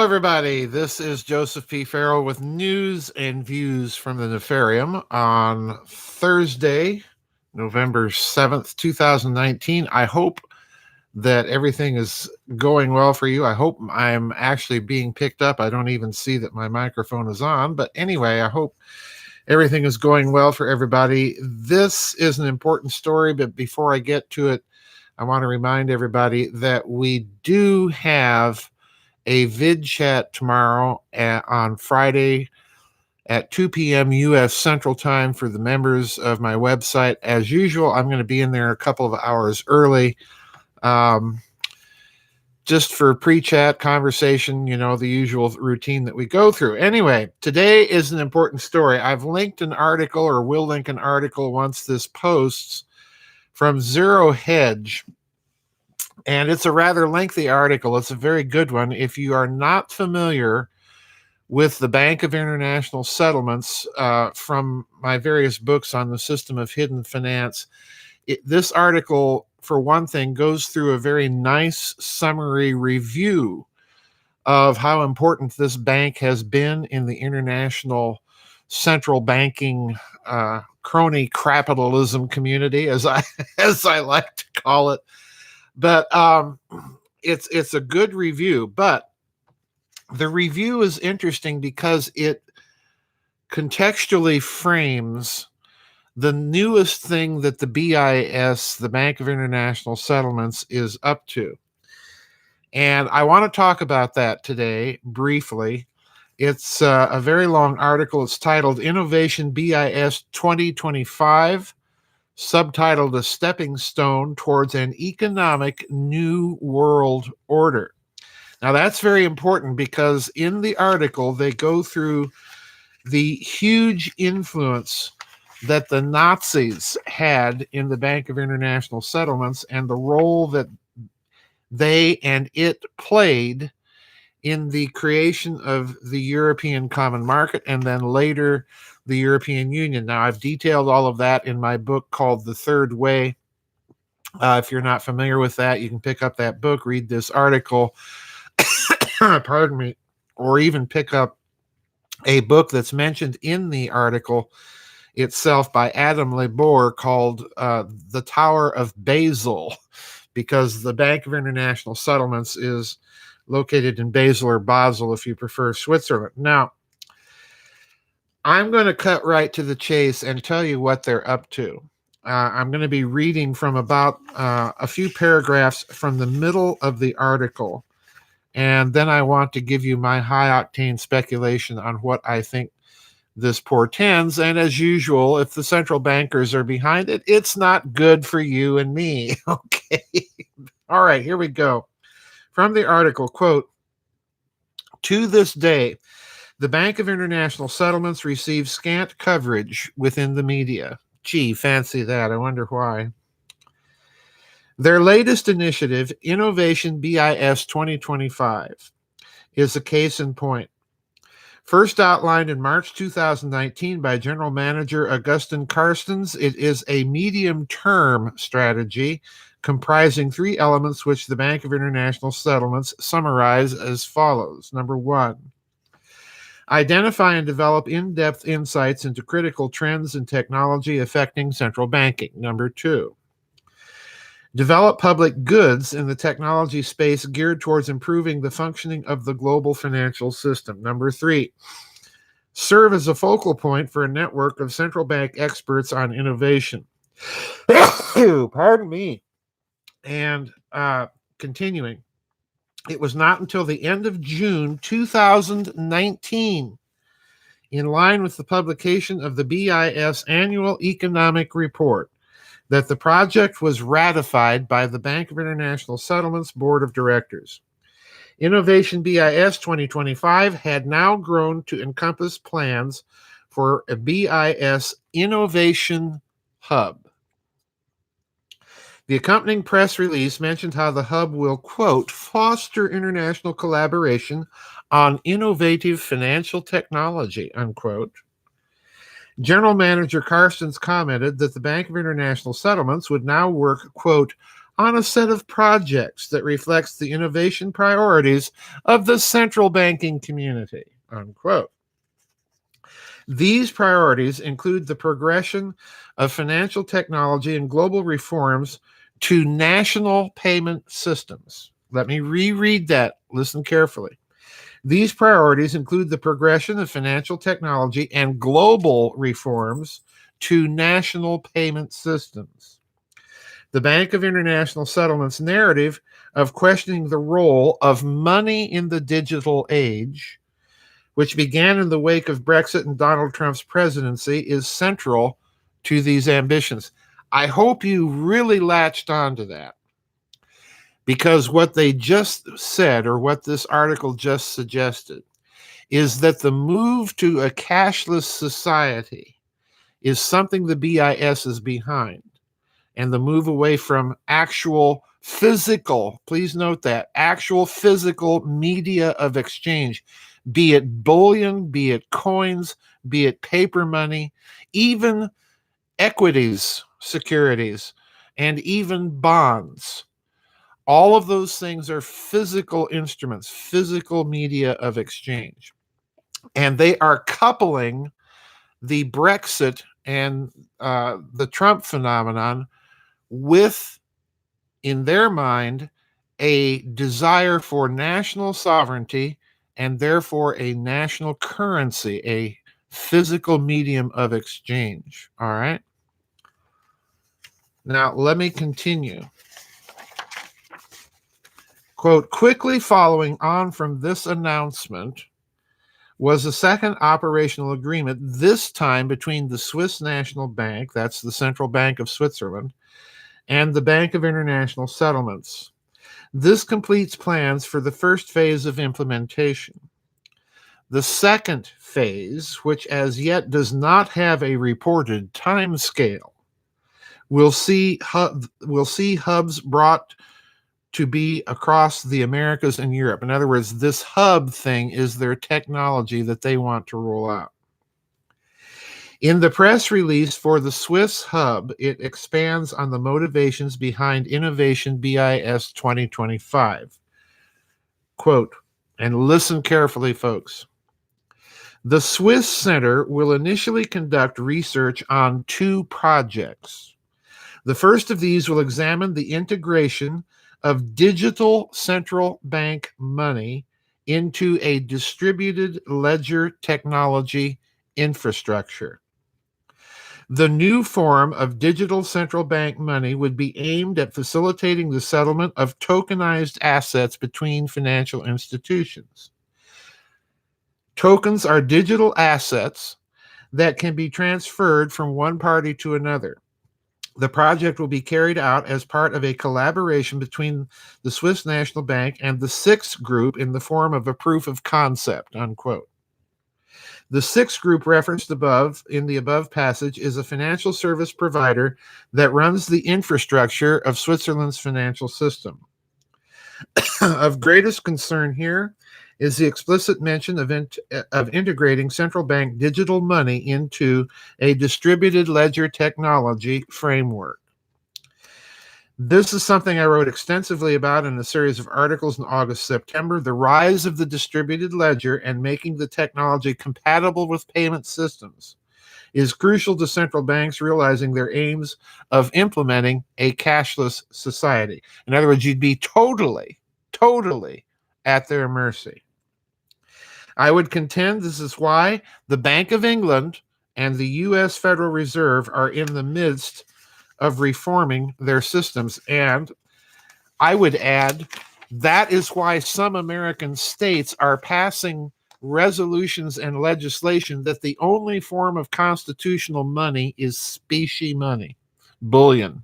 everybody. This is Joseph P. Farrell with news and views from the Nefarium on Thursday, November 7th, 2019. I hope that everything is going well for you. I hope I'm actually being picked up. I don't even see that my microphone is on. But anyway, I hope everything is going well for everybody. This is an important story, but before I get to it, I want to remind everybody that we do have a vid chat tomorrow on Friday at 2 p.m. U.S. Central Time for the members of my website. As usual, I'm going to be in there a couple of hours early, just for pre-chat conversation, the usual routine that we go through. Anyway, today is an important story. I've linked an article, or will link an article once this posts, from Zero Hedge. And it's a rather lengthy article. It's a very good one. If you are not familiar with the Bank of International Settlements from my various books on the system of hidden finance, this article, for one thing, goes through a very nice summary review of how important this bank has been in the international central banking crony capitalism community, as I like to call it. But it's a good review. But the review is interesting because it contextually frames the newest thing that the BIS, the Bank of International Settlements, is up to. And I want to talk about that today briefly. It's a very long article. It's titled Innovation BIS 2025. Subtitled A Stepping Stone Towards an Economic New World Order. Now, that's very important because in the article, they go through the huge influence that the Nazis had in the Bank of International Settlements and the role that they and it played in the creation of the European Common Market and then later the European Union. Now, I've detailed all of that in my book called The Third Way. If you're not familiar with that, you can pick up that book, read this article, pardon me, or even pick up a book that's mentioned in the article itself by Adam Lebor called The Tower of Basel, because the Bank of International Settlements is located in Basel or Basel, if you prefer Switzerland. Now, I'm going to cut right to the chase and tell you what they're up to. I'm going to be reading from about a few paragraphs from the middle of the article, and then I want to give you my high-octane speculation on what I think this portends. And as usual, if the central bankers are behind it, it's not good for you and me. Okay. All right, here we go. From the article, quote, "To this day, the Bank of International Settlements receives scant coverage within the media." Gee, fancy that. I wonder why. Their latest initiative, Innovation BIS 2025, is a case in point. First outlined in March 2019 by General Manager Augustin Carstens, it is a medium-term strategy comprising three elements which the Bank of International Settlements summarize as follows. Number one, identify and develop in-depth insights into critical trends and technology affecting central banking. Number two, develop public goods in the technology space geared towards improving the functioning of the global financial system. Number three, serve as a focal point for a network of central bank experts on innovation. Pardon me. And continuing, it was not until the end of June 2019, in line with the publication of the BIS Annual Economic Report, that the project was ratified by the Bank of International Settlements Board of Directors. Innovation BIS 2025 had now grown to encompass plans for a BIS Innovation Hub. The accompanying press release mentioned how the hub will, quote, foster international collaboration on innovative financial technology, unquote. General Manager Carstens commented that the Bank of International Settlements would now work, quote, on a set of projects that reflects the innovation priorities of the central banking community, unquote. These priorities include the progression of financial technology and global reforms to national payment systems. Let me reread that. Listen carefully. These priorities include the progression of financial technology and global reforms to national payment systems. The Bank of International Settlements narrative of questioning the role of money in the digital age, which began in the wake of Brexit and Donald Trump's presidency, is central to these ambitions. I hope you really latched onto that, because what they just said, or what this article just suggested, is that the move to a cashless society is something the BIS is behind, and the move away from actual physical, please note that, actual physical media of exchange, be it bullion, be it coins, be it paper money, even equities, securities, and even bonds. All of those things are physical instruments, physical media of exchange. And they are coupling the Brexit and the Trump phenomenon with, in their mind, a desire for national sovereignty and therefore a national currency, a physical medium of exchange. All right. Now, let me continue. Quote, quickly following on from this announcement was a second operational agreement, this time between the Swiss National Bank, that's the Central Bank of Switzerland, and the Bank of International Settlements. This completes plans for the first phase of implementation. The second phase, which as yet does not have a reported timescale, will see hubs brought to be across the Americas and Europe. In other words, this hub thing is their technology that they want to roll out. In the press release for the Swiss hub, it expands on the motivations behind Innovation BIS 2025. Quote, and listen carefully, folks. The Swiss Center will initially conduct research on 2 projects. The first of these will examine the integration of digital central bank money into a distributed ledger technology infrastructure. The new form of digital central bank money would be aimed at facilitating the settlement of tokenized assets between financial institutions. Tokens are digital assets that can be transferred from one party to another. The project will be carried out as part of a collaboration between the Swiss National Bank and the SIX Group in the form of a proof of concept, unquote. The SIX Group referenced above in the above passage is a financial service provider that runs the infrastructure of Switzerland's financial system. Of greatest concern here is the explicit mention of integrating central bank digital money into a distributed ledger technology framework. This is something I wrote extensively about in a series of articles in August, September, the rise of the distributed ledger and making the technology compatible with payment systems is crucial to central banks realizing their aims of implementing a cashless society. In other words, you'd be totally at their mercy. I would contend this is why the Bank of England and the U.S. Federal Reserve are in the midst of reforming their systems. And I would add, that is why some American states are passing resolutions and legislation that the only form of constitutional money is specie money, bullion.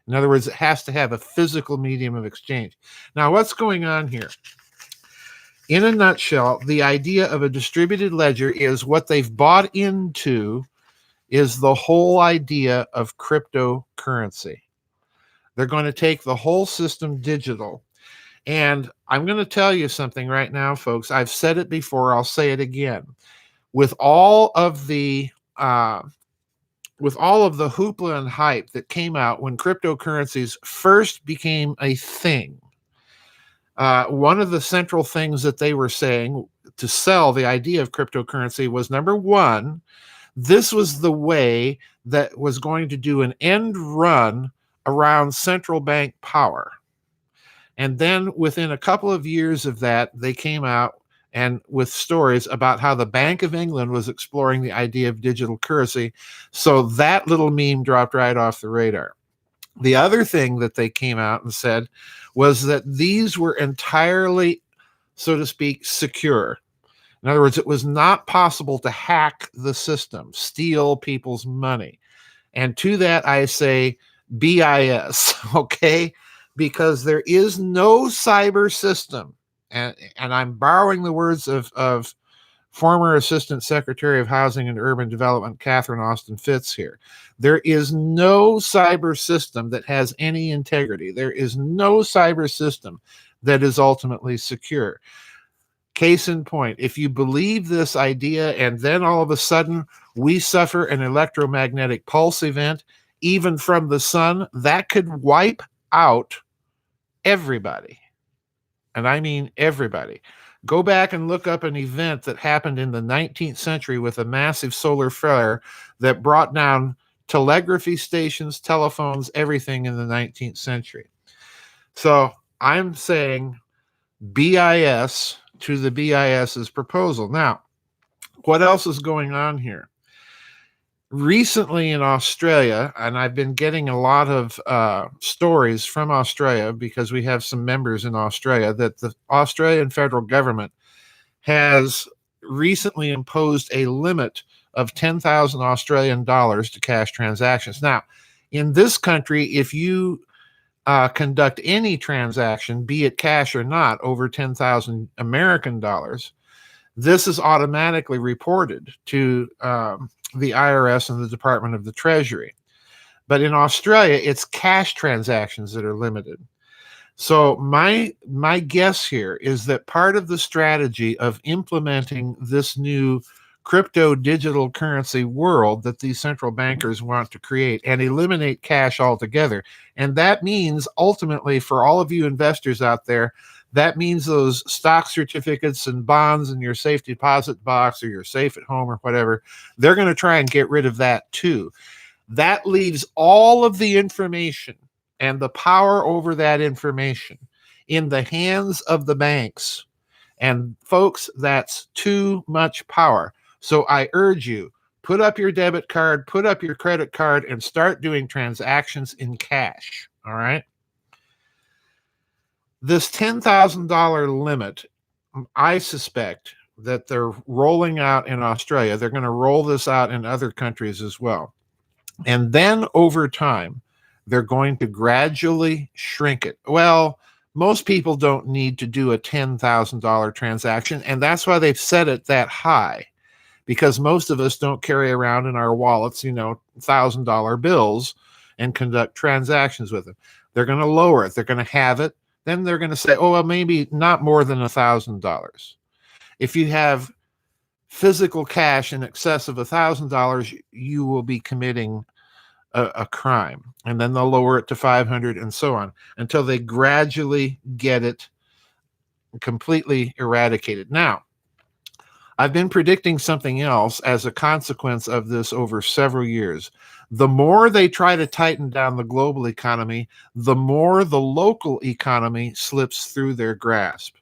In other words, it has to have a physical medium of exchange. Now, what's going on here? In a nutshell, the idea of a distributed ledger is what they've bought into is the whole idea of cryptocurrency. They're going to take the whole system digital. And I'm going to tell you something right now, folks. I've said it before. I'll say it again. With all of the with all of the hoopla and hype that came out when cryptocurrencies first became a thing, one of the central things that they were saying to sell the idea of cryptocurrency was, number one, this was the way that was going to do an end run around central bank power. And then within a couple of years of that, they came out and with stories about how the Bank of England was exploring the idea of digital currency. So that little meme dropped right off the radar. The other thing that they came out and said was that these were entirely, so to speak, secure. In other words, it was not possible to hack the system, steal people's money. And to that, I say BIS, okay? Because there is no cyber system. And I'm borrowing the words of former Assistant Secretary of Housing and Urban Development, Catherine Austin Fitts here. There is no cyber system that has any integrity. There is no cyber system that is ultimately secure. Case in point, if you believe this idea and then all of a sudden we suffer an electromagnetic pulse event, even from the sun, that could wipe out everybody. And I mean everybody. Go back and look up an event that happened in the 19th century with a massive solar flare that brought down telegraphy stations, telephones, everything in the 19th century. So I'm saying BIS to the BIS's proposal. Now, what else is going on here? Recently in Australia, and I've been getting a lot of stories from Australia because we have some members in Australia, that the Australian federal government has recently imposed a limit of 10,000 Australian dollars to cash transactions. Now, in this country, if you conduct any transaction, be it cash or not, over 10,000 American dollars, this is automatically reported to the IRS and the Department of the Treasury. But in Australia, it's cash transactions that are limited. So my guess here is that part of the strategy of implementing this new crypto digital currency world that these central bankers want to create and eliminate cash altogether. And that means ultimately, for all of you investors out there, that means those stock certificates and bonds in your safe deposit box or your safe at home or whatever, they're going to try and get rid of that too. That leaves all of the information and the power over that information in the hands of the banks. And folks, that's too much power. So I urge you, put up your debit card, put up your credit card, and start doing transactions in cash. All right. This $10,000 limit, I suspect that they're rolling out in Australia. They're going to roll this out in other countries as well. And then over time, they're going to gradually shrink it. Well, most people don't need to do a $10,000 transaction, and that's why they've set it that high, because most of us don't carry around in our wallets, $1,000 bills and conduct transactions with them. They're going to lower it. They're going to have it. Then they're going to say, oh, well, maybe not more than $1,000. If you have physical cash in excess of $1,000, you will be committing a crime. And then they'll lower it to 500 and so on until they gradually get it completely eradicated. Now, I've been predicting something else as a consequence of this over several years. The more they try to tighten down the global economy, the more the local economy slips through their grasp.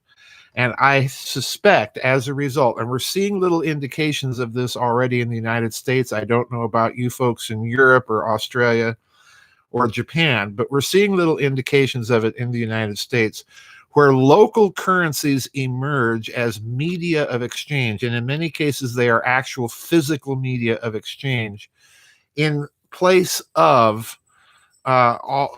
And I suspect as a result, and we're seeing little indications of this already in the United States. I don't know about you folks in Europe or Australia or Japan, but we're seeing little indications of it in the United States, where local currencies emerge as media of exchange. And in many cases, they are actual physical media of exchange in place of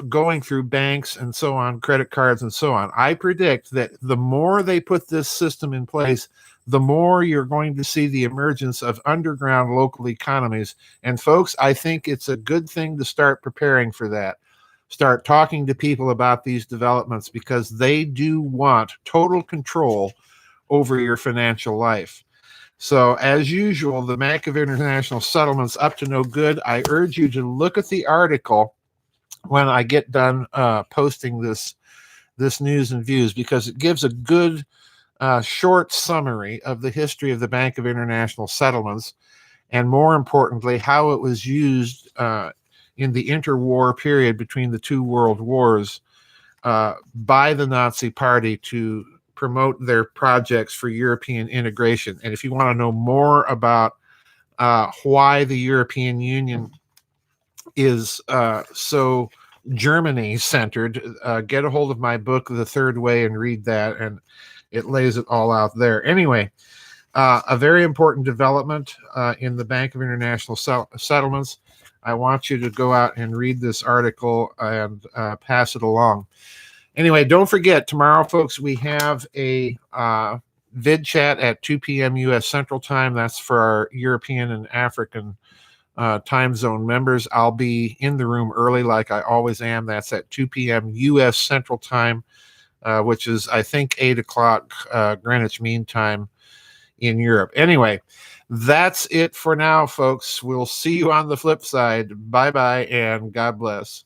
going through banks and so on, credit cards and so on. I predict that the more they put this system in place, the more you're going to see the emergence of underground local economies. And folks, I think it's a good thing to start preparing for that. Start talking to people about these developments, because they do want total control over your financial life. So, as usual, the Bank of International Settlements up to no good. I urge you to look at the article when I get done posting this news and views, because it gives a good short summary of the history of the Bank of International Settlements, and more importantly, how it was used in the interwar period between the two world wars by the Nazi Party to promote their projects for European integration. And if you want to know more about why the European Union is so Germany centered, get a hold of my book, The Third Way, and read that. And it lays it all out there. Anyway, a very important development in the Bank of International Settlements. I want you to go out and read this article and pass it along. Anyway, don't forget, tomorrow, folks, we have a vid chat at 2 p.m. U.S. Central Time. That's for our European and African time zone members. I'll be in the room early like I always am. That's at 2 p.m. U.S. Central Time, which is, I think, 8 o'clock Greenwich Mean Time in Europe. Anyway, that's it for now, folks. We'll see you on the flip side. Bye-bye, and God bless.